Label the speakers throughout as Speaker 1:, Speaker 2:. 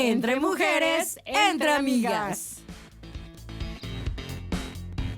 Speaker 1: Entre mujeres, entre amigas.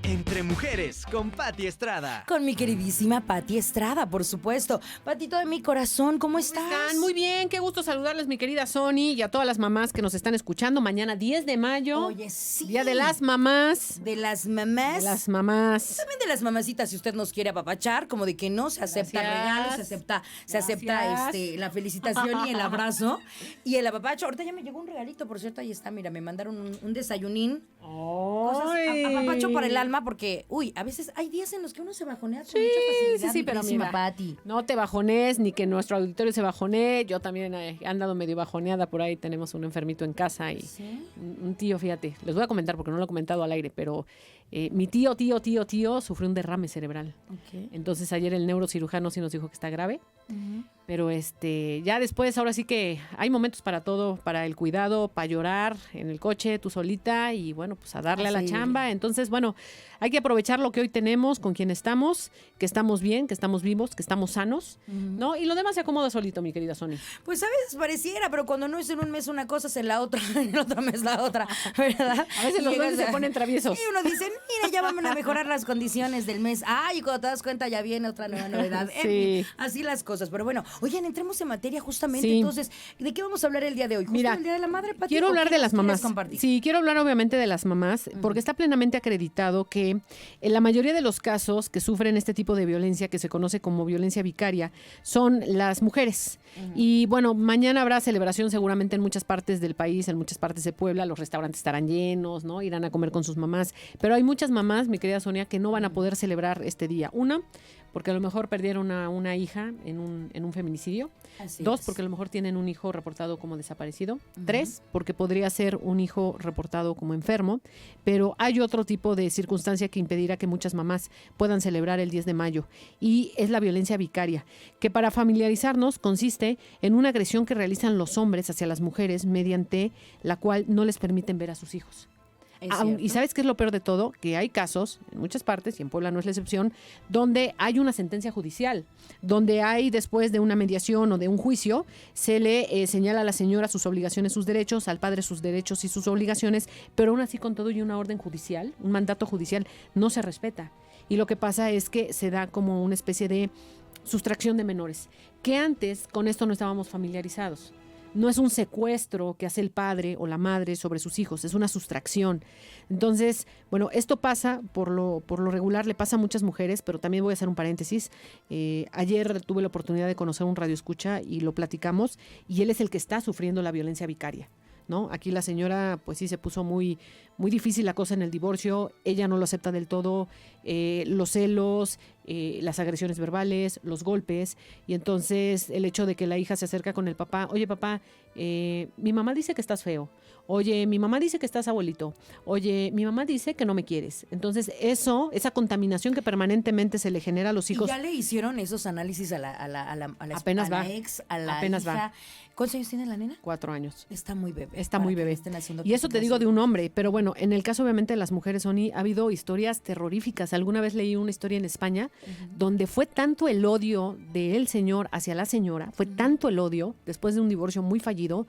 Speaker 2: Entre Mujeres, con Pati Estrada.
Speaker 1: Con mi queridísima Pati Estrada, por supuesto. Patito de mi corazón, ¿cómo estás?
Speaker 3: Están muy bien, qué gusto saludarles, mi querida Sony, y a todas las mamás que nos están escuchando. Mañana 10 de mayo.
Speaker 1: Oye, sí.
Speaker 3: Día de las mamás.
Speaker 1: De las mamás.
Speaker 3: De las mamás.
Speaker 1: También de las mamacitas, si usted nos quiere apapachar, como de que no, se acepta
Speaker 3: Gracias.
Speaker 1: regalos, se acepta la felicitación y el abrazo. Y el apapacho. Ahorita ya me llegó un regalito, por cierto, ahí está, mira, me mandaron un desayunín. Cosas, apapacho para el alma, porque, a veces hay días en los que uno se bajonea con mucha facilidad.
Speaker 3: Sí, pero
Speaker 1: queridísima
Speaker 3: mira,
Speaker 1: Pati.
Speaker 3: no te bajones, ni que nuestro auditorio se bajone. Yo también he andado medio bajoneada por ahí. Tenemos un enfermito en casa y
Speaker 1: ¿Sí?
Speaker 3: un tío, fíjate, les voy a comentar porque no lo he comentado al aire, pero mi tío sufrió un derrame cerebral.
Speaker 1: Okay.
Speaker 3: Entonces ayer el neurocirujano sí nos dijo que está grave. Pero ya después, ahora sí que hay momentos para todo, para el cuidado, para llorar en el coche, tú solita, y bueno, pues a darle a la chamba. Entonces, bueno, hay que aprovechar lo que hoy tenemos, con quien estamos, que estamos bien, que estamos vivos, que estamos sanos, ¿no? Y lo demás se acomoda solito, mi querida Sony.
Speaker 1: Pues a veces pareciera, pero cuando no es en un mes una cosa, es en la otra, en el otro mes la otra, ¿verdad?
Speaker 3: A veces los meses se ponen traviesos.
Speaker 1: Y uno dice, mira, ya vamos a mejorar las condiciones del mes. Ay, y cuando te das cuenta ya viene otra nueva novedad.
Speaker 3: Sí.
Speaker 1: En fin, así las cosas. Pero bueno, oigan, entremos en materia justamente.
Speaker 3: Sí.
Speaker 1: Entonces, ¿de qué vamos a hablar el día de hoy? ¿Justo
Speaker 3: Mira,
Speaker 1: el Día de la Madre, Pati?
Speaker 3: quiero
Speaker 1: ¿O
Speaker 3: hablar
Speaker 1: qué
Speaker 3: de las
Speaker 1: nos quieres
Speaker 3: mamás.
Speaker 1: compartir?
Speaker 3: Sí, quiero hablar obviamente de las mamás, porque está plenamente acreditado que en la mayoría de los casos que sufren este tipo de violencia, que se conoce como violencia vicaria, son las mujeres. Y bueno, mañana habrá celebración seguramente en muchas partes del país, en muchas partes de Puebla, los restaurantes estarán llenos, ¿no? Irán a comer con sus mamás, pero hay muchas mamás, mi querida Sonia, que no van a poder celebrar este día. Una, porque a lo mejor perdieron a una hija en un feminicidio.
Speaker 1: Así
Speaker 3: Dos,
Speaker 1: es.
Speaker 3: porque a lo mejor tienen un hijo reportado como desaparecido. Tres, porque podría ser un hijo reportado como enfermo. Pero hay otro tipo de circunstancia que impedirá que muchas mamás puedan celebrar el 10 de mayo. Y es la violencia vicaria, que para familiarizarnos consiste en una agresión que realizan los hombres hacia las mujeres mediante la cual no les permiten ver a sus hijos. Y ¿sabes qué es lo peor de todo? Que hay casos, en muchas partes, y en Puebla no es la excepción, donde hay una sentencia judicial, donde hay, después de una mediación o de un juicio, se le señala a la señora sus obligaciones, sus derechos, al padre sus derechos y sus obligaciones, pero aún así con todo y una orden judicial, un mandato judicial, no se respeta. Y lo que pasa es que se da como una especie de sustracción de menores, que antes con esto no estábamos familiarizados. No es un secuestro que hace el padre o la madre sobre sus hijos, es una sustracción. Entonces, bueno, esto pasa, por lo regular le pasa a muchas mujeres, pero también voy a hacer un paréntesis. Ayer tuve la oportunidad de conocer a un radioescucha y lo platicamos, y él es el que está sufriendo la violencia vicaria, ¿no? Aquí la señora, pues sí, se puso muy, muy difícil la cosa en el divorcio. Ella no lo acepta del todo, los celos, las agresiones verbales, los golpes, y entonces el hecho de que la hija se acerca con el papá. Oye, papá, mi mamá dice que estás feo. Oye, mi mamá dice que estás abuelito. Oye, mi mamá dice que no me quieres. Entonces esa contaminación que permanentemente se le genera a los hijos.
Speaker 1: ¿Y ya le hicieron esos análisis a la
Speaker 3: Apenas va.
Speaker 1: ex, a la
Speaker 3: Apenas
Speaker 1: hija?
Speaker 3: va.
Speaker 1: ¿Cuántos años tiene la nena?
Speaker 3: 4 años.
Speaker 1: Está muy bebé.
Speaker 3: Está
Speaker 1: para
Speaker 3: muy
Speaker 1: que
Speaker 3: bebé.
Speaker 1: le estén haciendo
Speaker 3: Y eso te digo de un hombre, pero bueno, en el caso obviamente de las mujeres, Sony, ha habido historias terroríficas. Alguna vez leí una historia en España donde fue tanto el odio del señor hacia la señora, fue tanto el odio, después de un divorcio muy fallido,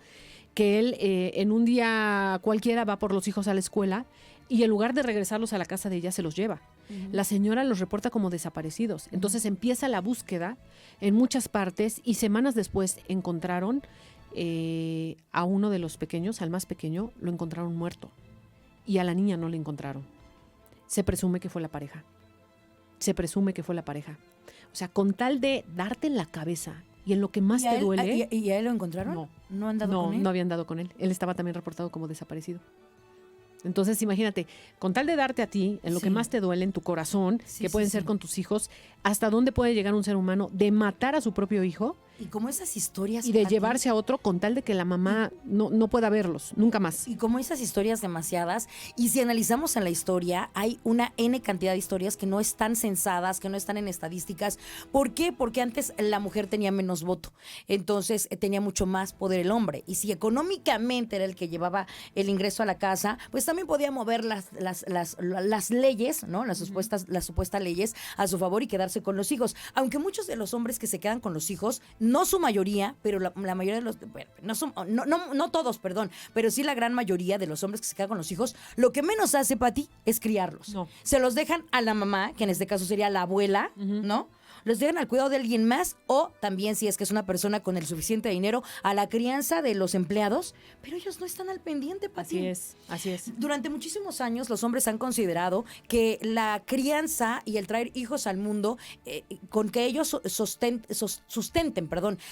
Speaker 3: que él en un día cualquiera va por los hijos a la escuela y en lugar de regresarlos a la casa de ella se los lleva. La señora los reporta como desaparecidos. Entonces empieza la búsqueda en muchas partes y semanas después encontraron a uno de los pequeños, al más pequeño, lo encontraron muerto. Y a la niña no le encontraron. Se presume que fue la pareja. O sea, con tal de darte en la cabeza y en lo que más te duele.
Speaker 1: ¿Y a él lo encontraron?
Speaker 3: No.
Speaker 1: ¿No han dado con él?
Speaker 3: No habían dado con él. Él estaba también reportado como desaparecido. Entonces, imagínate, con tal de darte a ti, en lo que más te duele, en tu corazón, que pueden ser con tus hijos, ¿hasta dónde puede llegar un ser humano de matar a su propio hijo?
Speaker 1: Y como esas historias.
Speaker 3: Y de
Speaker 1: Pati,
Speaker 3: llevarse a otro con tal de que la mamá no pueda verlos, nunca más.
Speaker 1: Y como esas historias demasiadas, y si analizamos en la historia, hay una N cantidad de historias que no están censadas, que no están en estadísticas. ¿Por qué? Porque antes la mujer tenía menos voto, entonces tenía mucho más poder el hombre. Y si económicamente era el que llevaba el ingreso a la casa, pues también podía mover las leyes, ¿no? Las supuestas leyes a su favor y quedarse con los hijos. Aunque muchos de los hombres que se quedan con los hijos no su mayoría, pero la mayoría de los, bueno, no todos, perdón, pero sí la gran mayoría de los hombres que se quedan con los hijos, lo que menos hace, Pati, es criarlos.
Speaker 3: No.
Speaker 1: Se los dejan a la mamá, que en este caso sería la abuela, ¿no? Los dejan al cuidado de alguien más, o también, si es que es una persona con el suficiente dinero, a la crianza de los empleados, pero ellos no están al pendiente, Pati.
Speaker 3: Así es.
Speaker 1: Durante muchísimos años los hombres han considerado que la crianza y el traer hijos al mundo, con que ellos sustenten,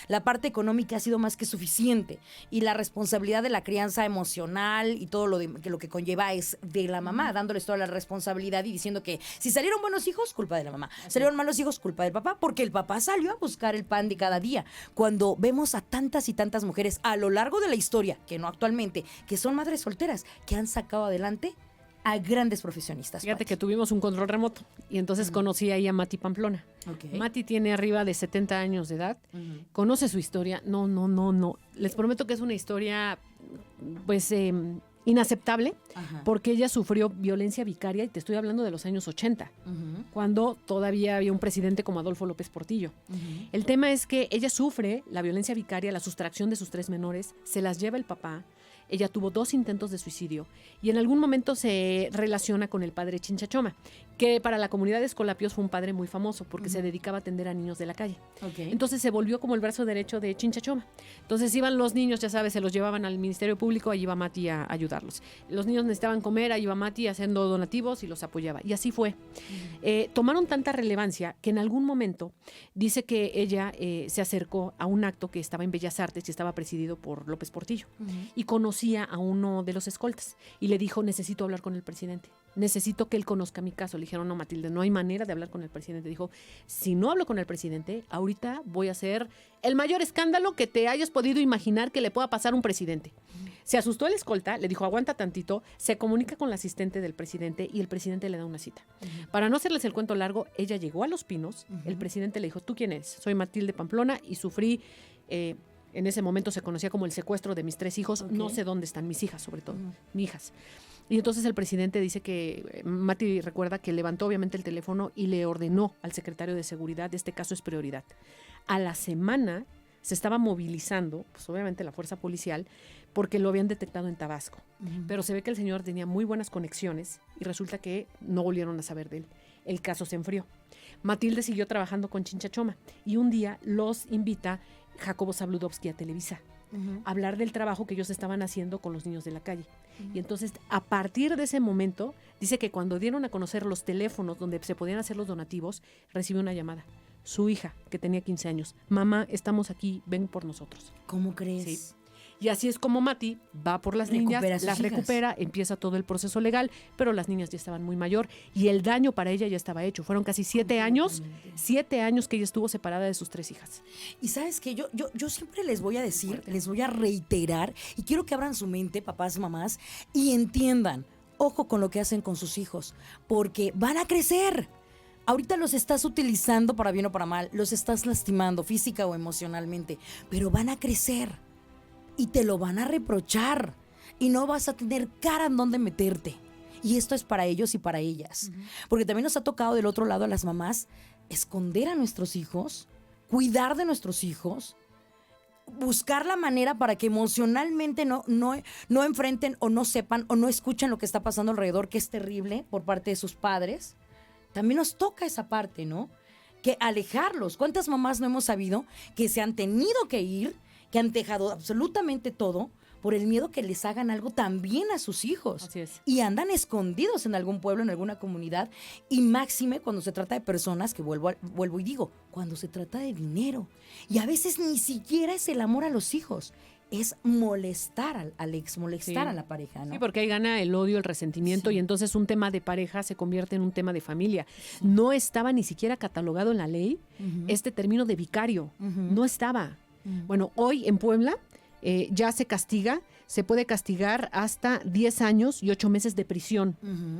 Speaker 1: la parte económica ha sido más que suficiente, y la responsabilidad de la crianza emocional y todo lo que conlleva es de la mamá, dándoles toda la responsabilidad y diciendo que si salieron buenos hijos, culpa de la mamá, salieron malos hijos, culpa del papá, porque el papá salió a buscar el pan de cada día. Cuando vemos a tantas y tantas mujeres a lo largo de la historia, que no actualmente, que son madres solteras, que han sacado adelante a grandes profesionistas.
Speaker 3: Fíjate
Speaker 1: Pati.
Speaker 3: que tuvimos un control remoto y entonces conocí ahí a Mati Pamplona.
Speaker 1: Okay.
Speaker 3: Mati tiene arriba de 70 años de edad, conoce su historia. No. Les prometo que es una historia, pues, inaceptable, porque ella sufrió violencia vicaria, y te estoy hablando de los años 80, cuando todavía había un presidente como Adolfo López Portillo. El tema es que ella sufre la violencia vicaria, la sustracción de sus 3 menores, se las lleva el papá. Ella tuvo 2 intentos de suicidio y en algún momento se relaciona con el padre Chinchachoma, que para la comunidad de Escolapios fue un padre muy famoso porque se dedicaba a atender a niños de la calle. Entonces se volvió como el brazo derecho de Chinchachoma. Entonces iban los niños, ya sabes, se los llevaban al Ministerio Público, ahí iba Mati a ayudarlos. Los niños necesitaban comer, ahí iba Mati haciendo donativos y los apoyaba. Y así fue. Tomaron tanta relevancia que en algún momento dice que ella se acercó a un acto que estaba en Bellas Artes y estaba presidido por López Portillo. Y conocía a uno de los escoltas y le dijo: necesito hablar con el presidente, necesito que él conozca mi caso. Le dijeron: no, Matilde, no hay manera de hablar con el presidente. Dijo: si no hablo con el presidente, ahorita voy a hacer el mayor escándalo que te hayas podido imaginar que le pueda pasar a un presidente. Se asustó el escolta, le dijo: aguanta tantito, se comunica con la asistente del presidente y el presidente le da una cita. Para no hacerles el cuento largo, ella llegó a Los Pinos, el presidente le dijo: ¿tú quién eres? Soy Matilde Pamplona y sufrí... en ese momento se conocía como el secuestro de mis 3 hijos. No sé dónde están mis hijas, sobre todo, mis hijas. Y entonces el presidente dice que, Mati recuerda que levantó obviamente el teléfono y le ordenó al secretario de Seguridad: este caso es prioridad. A la semana se estaba movilizando, pues obviamente la fuerza policial, porque lo habían detectado en Tabasco. Pero se ve que el señor tenía muy buenas conexiones y resulta que no volvieron a saber de él. El caso se enfrió. Matilde siguió trabajando con Chinchachoma y un día los invita Jacobo Zabludovsky a Televisa, hablar del trabajo que ellos estaban haciendo con los niños de la calle. Y entonces, a partir de ese momento, dice que cuando dieron a conocer los teléfonos donde se podían hacer los donativos, recibió una llamada. Su hija, que tenía 15 años: mamá, estamos aquí, ven por nosotros.
Speaker 1: ¿Cómo crees?
Speaker 3: Sí. Y así es como Mati va por las niñas, las recupera, empieza todo el proceso legal, pero las niñas ya estaban muy mayor y el daño para ella ya estaba hecho. Fueron casi 7 años que ella estuvo separada de sus 3 hijas.
Speaker 1: Y sabes que yo siempre les voy a decir, les voy a reiterar, y quiero que abran su mente, papás, mamás, y entiendan, ojo con lo que hacen con sus hijos, porque van a crecer. Ahorita los estás utilizando para bien o para mal, los estás lastimando física o emocionalmente, pero van a crecer. Y te lo van a reprochar. Y no vas a tener cara en donde meterte. Y esto es para ellos y para ellas. Porque también nos ha tocado del otro lado a las mamás esconder a nuestros hijos, cuidar de nuestros hijos, buscar la manera para que emocionalmente no enfrenten o no sepan o no escuchen lo que está pasando alrededor, que es terrible por parte de sus padres. También nos toca esa parte, ¿no? Que alejarlos. ¿Cuántas mamás no hemos sabido que se han tenido que ir, que han dejado absolutamente todo por el miedo que les hagan algo también a sus hijos?
Speaker 3: Así es.
Speaker 1: Y andan escondidos en algún pueblo, en alguna comunidad, y máxime cuando se trata de personas, que vuelvo y digo, cuando se trata de dinero. Y a veces ni siquiera es el amor a los hijos, es molestar al ex, molestar a la pareja, ¿no?
Speaker 3: Sí, porque ahí gana el odio, el resentimiento, y entonces un tema de pareja se convierte en un tema de familia. No estaba ni siquiera catalogado en la ley este término de vicario, no estaba. Bueno, hoy en Puebla ya se castiga, se puede castigar hasta 10 años y 8 meses de prisión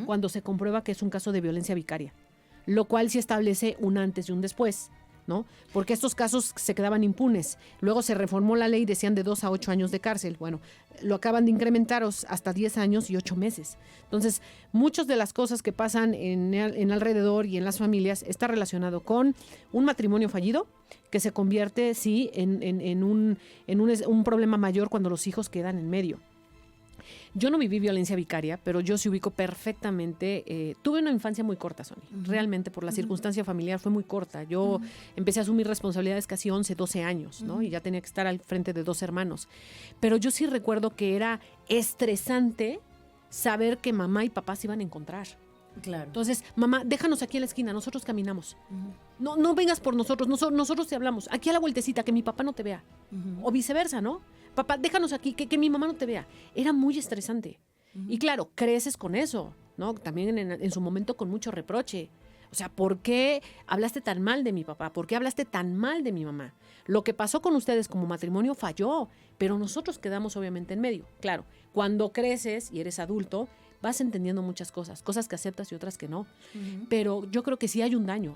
Speaker 3: cuando se comprueba que es un caso de violencia vicaria, lo cual sí establece un antes y un después, ¿no? Porque estos casos se quedaban impunes. Luego se reformó la ley, decían de 2 a 8 años de cárcel. Bueno, lo acaban de incrementar hasta 10 años y 8 meses. Entonces, muchas de las cosas que pasan en alrededor y en las familias está relacionado con un matrimonio fallido que se convierte, sí, en un problema mayor cuando los hijos quedan en medio. Yo no viví violencia vicaria, pero yo sí ubico perfectamente. Tuve una infancia muy corta, Sony. Realmente, por la circunstancia familiar, fue muy corta. Yo empecé a asumir responsabilidades casi 11, 12 años, ¿no? Y ya tenía que estar al frente de 2 hermanos. Pero yo sí recuerdo que era estresante saber que mamá y papá se iban a encontrar.
Speaker 1: Claro.
Speaker 3: Entonces, mamá, déjanos aquí en la esquina, nosotros caminamos. No vengas por nosotros, nosotros te hablamos. Aquí a la vueltecita, que mi papá no te vea. O viceversa, ¿no? Papá, déjanos aquí, que mi mamá no te vea. Era muy estresante. Y claro, creces con eso, ¿no? También en su momento con mucho reproche. O sea, ¿por qué hablaste tan mal de mi papá? ¿Por qué hablaste tan mal de mi mamá? Lo que pasó con ustedes como matrimonio falló, pero nosotros quedamos obviamente en medio. Claro, cuando creces y eres adulto, vas entendiendo muchas cosas que aceptas y otras que no. Pero yo creo que sí hay un daño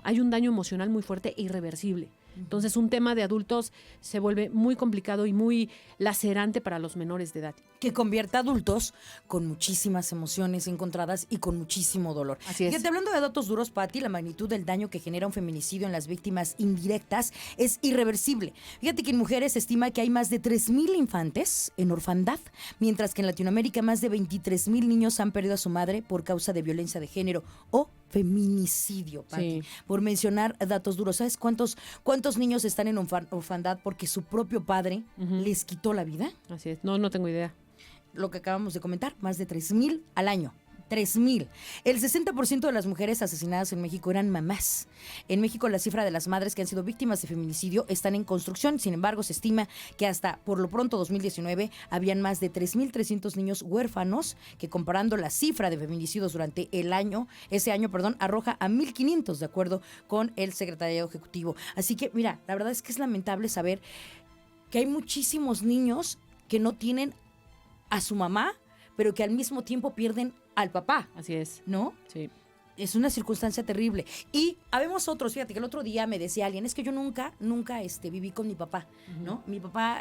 Speaker 3: emocional muy fuerte e irreversible. Entonces, un tema de adultos se vuelve muy complicado y muy lacerante para los menores de edad.
Speaker 1: Que convierte a adultos con muchísimas emociones encontradas y con muchísimo dolor.
Speaker 3: Así es.
Speaker 1: Fíjate, hablando de datos duros, Pati, la magnitud del daño que genera un feminicidio en las víctimas indirectas es irreversible. Fíjate que en mujeres se estima que hay más de 3,000 infantes en orfandad, mientras que en Latinoamérica más de 23,000 niños han perdido a su madre por causa de violencia de género o feminicidio, Pati.
Speaker 3: Sí.
Speaker 1: Por mencionar datos duros. ¿Sabes cuántos niños están en orfandad porque su propio padre les quitó la vida?
Speaker 3: Así es. No tengo idea.
Speaker 1: Lo que acabamos de comentar, más de 3,000 al año. 3,000. El 60% de las mujeres asesinadas en México eran mamás. En México, la cifra de las madres que han sido víctimas de feminicidio están en construcción. Sin embargo, se estima que hasta por lo pronto 2019 habían más de 3,300 niños huérfanos, que comparando la cifra de feminicidios durante ese año, arroja a 1,500, de acuerdo con el Secretariado Ejecutivo. Así que, mira, la verdad es que es lamentable saber que hay muchísimos niños que no tienen a su mamá, pero que al mismo tiempo pierden al papá.
Speaker 3: Así es.
Speaker 1: ¿No?
Speaker 3: Sí.
Speaker 1: Es una circunstancia terrible. Y habemos otros, fíjate que el otro día me decía alguien, es que yo nunca viví con mi papá, ¿no? Mi papá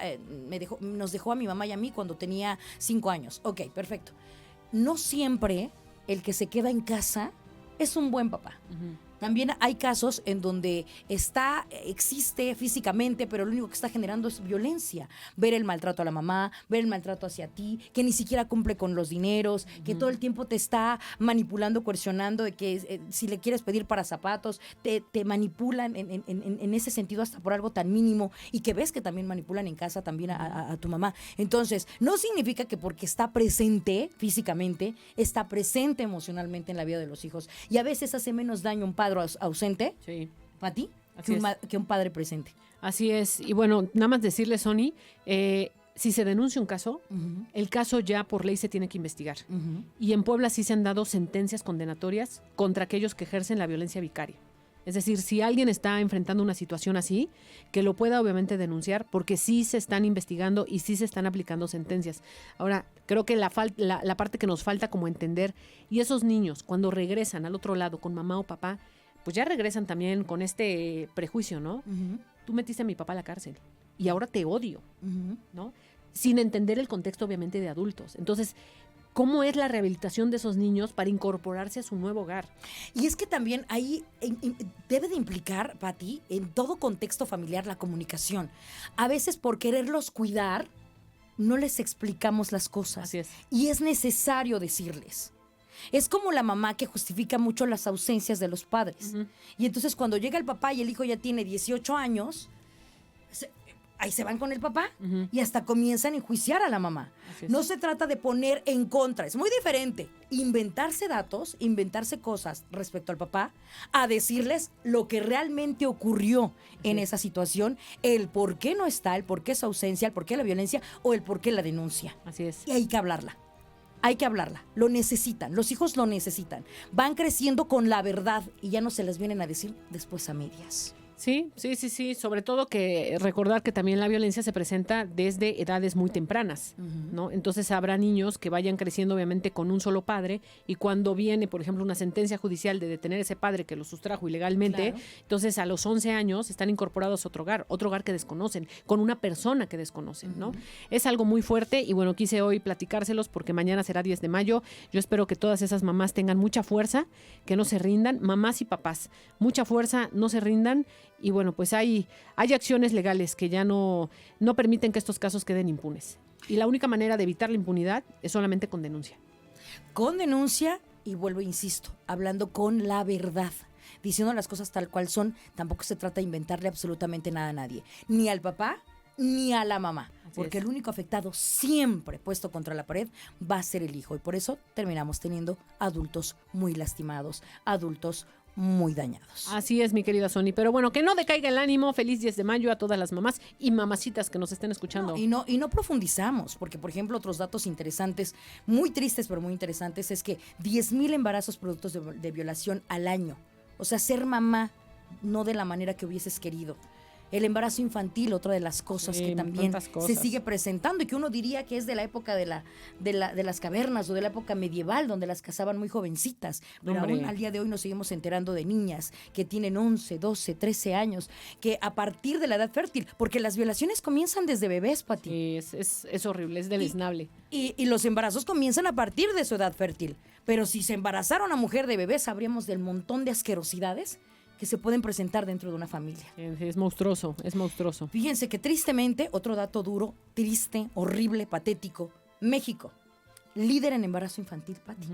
Speaker 1: nos dejó a mi mamá y a mí cuando tenía 5 años. Ok, perfecto. No siempre el que se queda en casa es un buen papá. También hay casos en donde existe físicamente, pero lo único que está generando es violencia. Ver el maltrato a la mamá, ver el maltrato hacia ti, que ni siquiera cumple con los dineros, que todo el tiempo te está manipulando, coercionando, de que si le quieres pedir para zapatos, te manipulan en ese sentido hasta por algo tan mínimo, y que ves que también manipulan en casa también a tu mamá. Entonces, no significa que porque está presente físicamente, está presente emocionalmente en la vida de los hijos. Y a veces hace menos daño un padre ausente,
Speaker 3: Sí.
Speaker 1: Pati,
Speaker 3: Así
Speaker 1: que un padre presente.
Speaker 3: Así es. Y bueno, nada más decirle, Sony, si se denuncia un caso, el caso ya por ley se tiene que investigar. Y en Puebla sí se han dado sentencias condenatorias contra aquellos que ejercen la violencia vicaria. Es decir, si alguien está enfrentando una situación así, que lo pueda obviamente denunciar, porque sí se están investigando y sí se están aplicando sentencias. Ahora, creo que la parte que nos falta como entender, y esos niños cuando regresan al otro lado con mamá o papá, pues ya regresan también con este prejuicio, ¿no? Tú metiste a mi papá a la cárcel y ahora te odio, ¿no? Sin entender el contexto obviamente de adultos. Entonces, ¿cómo es la rehabilitación de esos niños para incorporarse a su nuevo hogar?
Speaker 1: Y es que también ahí debe de implicar, Pati, en todo contexto familiar, la comunicación. A veces por quererlos cuidar, no les explicamos las cosas.
Speaker 3: Así es.
Speaker 1: Y es necesario decirles. Es como la mamá que justifica mucho las ausencias de los padres. Y entonces cuando llega el papá y el hijo ya tiene 18 años, ahí se van con el papá y hasta comienzan a enjuiciar a la mamá. No se trata de poner en contra, es muy diferente inventarse datos, inventarse cosas respecto al papá, a decirles lo que realmente ocurrió en esa situación, el por qué no está, el por qué esa ausencia, el por qué la violencia o el por qué la denuncia.
Speaker 3: Así es.
Speaker 1: Y hay que hablarla. Hay que hablarla, lo necesitan, los hijos lo necesitan. Van creciendo con la verdad y ya no se les vienen a decir después a medias.
Speaker 3: Sí, sobre todo que recordar que también la violencia se presenta desde edades muy tempranas, ¿no? Entonces habrá niños que vayan creciendo obviamente con un solo padre y cuando viene, por ejemplo, una sentencia judicial de detener a ese padre que los sustrajo ilegalmente,
Speaker 1: Claro.
Speaker 3: entonces a los 11 años están incorporados a otro hogar que desconocen, con una persona que desconocen, ¿no? Es algo muy fuerte y bueno, quise hoy platicárselos porque mañana será 10 de mayo. Yo espero que todas esas mamás tengan mucha fuerza, que no se rindan, mamás y papás, mucha fuerza, no se rindan. Y bueno, pues hay acciones legales que ya no permiten que estos casos queden impunes. Y la única manera de evitar la impunidad es solamente con denuncia.
Speaker 1: Con denuncia y vuelvo, insisto, hablando con la verdad, diciendo las cosas tal cual son. Tampoco se trata de inventarle absolutamente nada a nadie, ni al papá ni a la mamá, porque el único afectado siempre puesto contra la pared va a ser el hijo y por eso terminamos teniendo adultos muy lastimados, adultos muy dañados.
Speaker 3: Así es, mi querida Sony. Pero bueno, que no decaiga el ánimo. Feliz 10 de mayo a todas las mamás y mamacitas que nos estén escuchando.
Speaker 1: Y no profundizamos, porque por ejemplo otros datos interesantes, muy tristes pero muy interesantes, es que 10,000 embarazos productos de violación al año. O sea, ser mamá no de la manera que hubieses querido. El embarazo infantil, otra de las cosas que también se sigue presentando y que uno diría que es de la época de las cavernas o de la época medieval, donde las casaban muy jovencitas. Pero aún al día de hoy nos seguimos enterando de niñas que tienen 11, 12, 13 años, que a partir de la edad fértil, porque las violaciones comienzan desde bebés, Pati.
Speaker 3: Sí, es horrible, es deleznable.
Speaker 1: Y los embarazos comienzan a partir de su edad fértil. Pero si se embarazara una mujer de bebé, sabríamos del montón de asquerosidades que se pueden presentar dentro de una familia.
Speaker 3: Es monstruoso, es monstruoso.
Speaker 1: Fíjense que tristemente, otro dato duro, triste, horrible, patético, México, líder en embarazo infantil, Pati.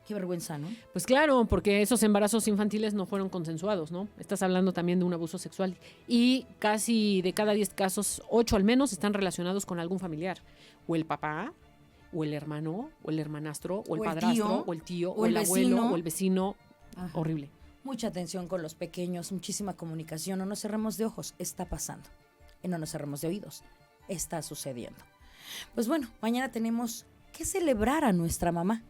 Speaker 1: Qué vergüenza, ¿no?
Speaker 3: Pues claro, porque esos embarazos infantiles no fueron consensuados, ¿no? Estás hablando también de un abuso sexual. Y casi de cada 10 casos, 8 al menos están relacionados con algún familiar. O el papá, o el hermano, o el hermanastro, o el padrastro,
Speaker 1: tío,
Speaker 3: o el tío,
Speaker 1: o
Speaker 3: o el abuelo,
Speaker 1: vecino.
Speaker 3: o el vecino.
Speaker 1: Ajá.
Speaker 3: Horrible.
Speaker 1: Mucha atención con los pequeños, muchísima comunicación. No nos cerremos de ojos, está pasando. Y no nos cerremos de oídos, está sucediendo. Pues bueno, mañana tenemos que celebrar a nuestra mamá,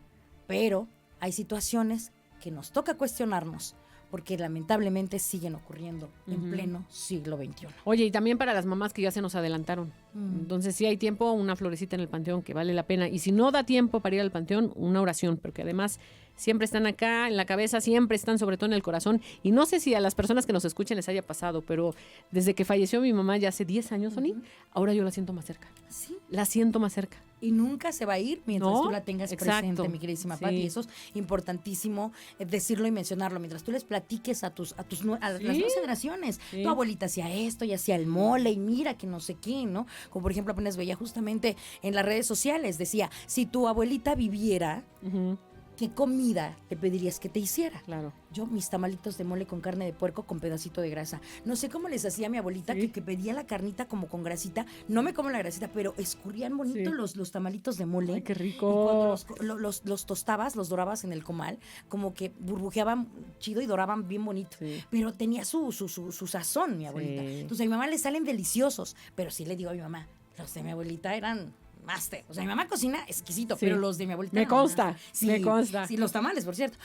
Speaker 1: pero hay situaciones que nos toca cuestionarnos, porque lamentablemente siguen ocurriendo en pleno siglo XXI.
Speaker 3: Oye, y también para las mamás que ya se nos adelantaron. Entonces, si hay tiempo, una florecita en el panteón que vale la pena. Y si no da tiempo para ir al panteón, una oración, porque además siempre están acá en la cabeza, siempre están sobre todo en el corazón. Y no sé si a las personas que nos escuchen les haya pasado, pero desde que falleció mi mamá ya hace 10 años, Sony, ahora yo la siento más cerca.
Speaker 1: Sí.
Speaker 3: La siento más cerca.
Speaker 1: Y nunca se va a ir mientras
Speaker 3: No,
Speaker 1: tú la tengas
Speaker 3: exacto,
Speaker 1: presente, mi queridísima
Speaker 3: sí.
Speaker 1: Pati. Y eso es importantísimo decirlo y mencionarlo. Mientras tú les platiques a las nuevas generaciones.
Speaker 3: Sí.
Speaker 1: Tu abuelita hacía esto y hacía el mole y mira que no sé qué, ¿no? Como por ejemplo apenas veía justamente en las redes sociales, decía, si tu abuelita viviera, ¿qué comida le pedirías que te hiciera?
Speaker 3: Claro.
Speaker 1: Yo, mis tamalitos de mole con carne de puerco con pedacito de grasa. No sé cómo les hacía mi abuelita,
Speaker 3: Sí.
Speaker 1: que pedía la carnita como con grasita. No me como la grasita, pero escurrían bonito
Speaker 3: Sí.
Speaker 1: los tamalitos de mole.
Speaker 3: Ay, qué
Speaker 1: Y cuando
Speaker 3: rico.
Speaker 1: los tostabas, los dorabas en el comal, como que burbujeaban chido y doraban bien bonito.
Speaker 3: Sí.
Speaker 1: Pero tenía su sazón, mi abuelita.
Speaker 3: Sí.
Speaker 1: Entonces a mi mamá le salen deliciosos. Pero sí le digo a mi mamá, los de mi abuelita eran máster. O sea, mi mamá cocina exquisito,
Speaker 3: Sí.
Speaker 1: pero los de mi abuelita
Speaker 3: Me
Speaker 1: eran
Speaker 3: consta,
Speaker 1: máster. Sí,
Speaker 3: me consta.
Speaker 1: Sí, los tamales, por cierto.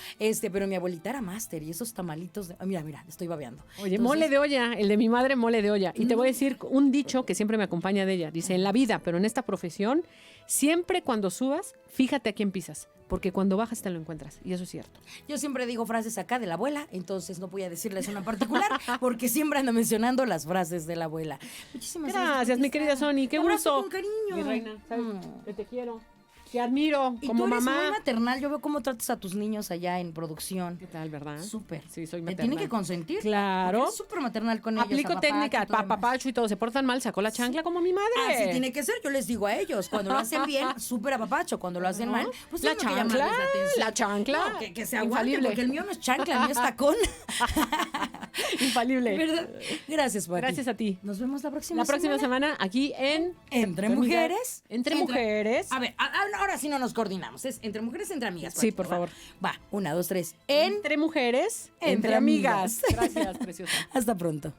Speaker 1: Pero mi abuelita era máster y esos tamalitos de... Mira, estoy babeando.
Speaker 3: Oye,
Speaker 1: Entonces,
Speaker 3: mole de olla, el de mi madre, mole de olla. Y te voy a decir un dicho que siempre me acompaña de ella. Dice, en la vida, pero en esta profesión, siempre cuando subas, fíjate a quién pisas, porque cuando bajas te lo encuentras. Y eso es cierto.
Speaker 1: Yo siempre digo frases acá de la abuela, entonces no voy a decirles una en particular, porque siempre ando mencionando las frases de la abuela. Muchísimas
Speaker 3: Gracias, mi querida Sony, qué
Speaker 1: Abrazo
Speaker 3: gusto.
Speaker 1: con cariño.
Speaker 3: Mi reina, sabes que te quiero, te admiro
Speaker 1: Y
Speaker 3: como
Speaker 1: tú eres
Speaker 3: mamá.
Speaker 1: muy maternal, yo veo cómo tratas a tus niños allá en producción.
Speaker 3: ¿Qué tal, verdad?
Speaker 1: Súper.
Speaker 3: Sí, soy
Speaker 1: Te
Speaker 3: maternal.
Speaker 1: tiene que consentir.
Speaker 3: Claro.
Speaker 1: Porque eres súper maternal con ellos.
Speaker 3: Aplico
Speaker 1: apapacho
Speaker 3: técnica,
Speaker 1: y todo demás.
Speaker 3: papapacho y todo. Se portan mal, sacó la chancla como mi madre.
Speaker 1: Así tiene que ser, yo les digo a ellos. Cuando lo hacen bien, súper apapacho. Cuando lo hacen mal, pues
Speaker 3: La
Speaker 1: tengo que llamarles
Speaker 3: chancla,
Speaker 1: atención.
Speaker 3: la chancla.
Speaker 1: No, que se aguante,
Speaker 3: Infalible.
Speaker 1: porque el mío no es chancla, el mío es tacón.
Speaker 3: Infalible.
Speaker 1: ¿Verdad? Gracias, Pati.
Speaker 3: Gracias a ti.
Speaker 1: Nos vemos la próxima
Speaker 3: La próxima semana aquí en
Speaker 1: Entre mujeres.
Speaker 3: Entre mujeres.
Speaker 1: A ver, ahora sí no nos coordinamos. Es entre mujeres, entre amigas.
Speaker 3: Sí,
Speaker 1: Pati,
Speaker 3: por
Speaker 1: ¿va?
Speaker 3: favor.
Speaker 1: Va, 1, 2, 3.
Speaker 3: Entre mujeres,
Speaker 1: Entre
Speaker 3: entre amigas.
Speaker 1: amigas.
Speaker 3: Gracias, preciosa.
Speaker 1: Hasta pronto.